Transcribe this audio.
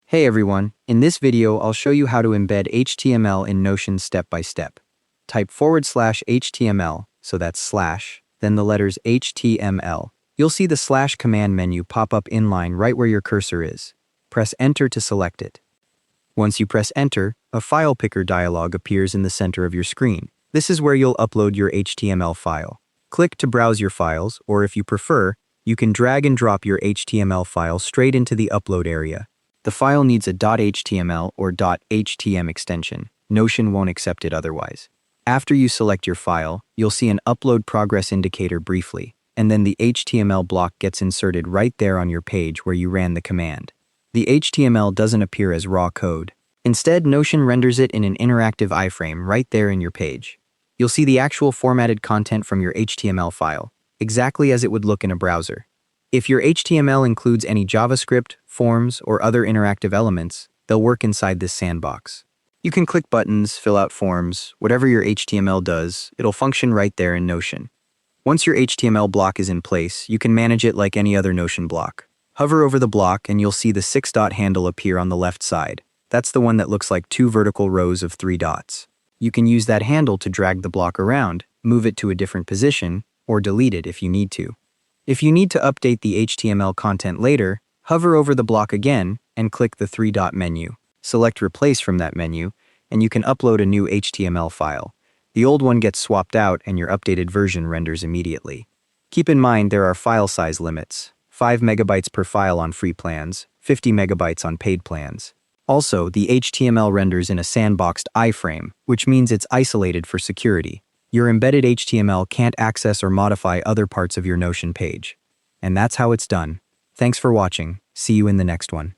Hey everyone, in this video I'll show you how to embed HTML in Notion step by step. Type /HTML, so that's slash, then the letters HTML. You'll see the slash command menu pop up inline right where your cursor is. Press enter to select it. Once you press enter, a file picker dialog appears in the center of your screen. This is where you'll upload your HTML file. Click to browse your files, or if you prefer, you can drag and drop your HTML file straight into the upload area. The file needs a .html or .htm extension. Notion won't accept it otherwise. After you select your file, you'll see an upload progress indicator briefly, and then the HTML block gets inserted right there on your page where you ran the command. The HTML doesn't appear as raw code. Instead, Notion renders it in an interactive iframe right there in your page. You'll see the actual formatted content from your HTML file, exactly as it would look in a browser. If your HTML includes any JavaScript, forms, or other interactive elements, they'll work inside this sandbox. You can click buttons, fill out forms, whatever your HTML does, it'll function right there in Notion. Once your HTML block is in place, you can manage it like any other Notion block. Hover over the block and you'll see the 6-dot handle appear on the left side. That's the one that looks like 2 vertical rows of 3 dots. You can use that handle to drag the block around, move it to a different position, or delete it if you need to. If you need to update the HTML content later, hover over the block again and click the 3-dot menu. Select Replace from that menu, and you can upload a new HTML file. The old one gets swapped out and your updated version renders immediately. Keep in mind there are file size limits: 5 megabytes per file on free plans, 50 megabytes on paid plans. Also, the HTML renders in a sandboxed iframe, which means it's isolated for security. Your embedded HTML can't access or modify other parts of your Notion page. And that's how it's done. Thanks for watching. See you in the next one.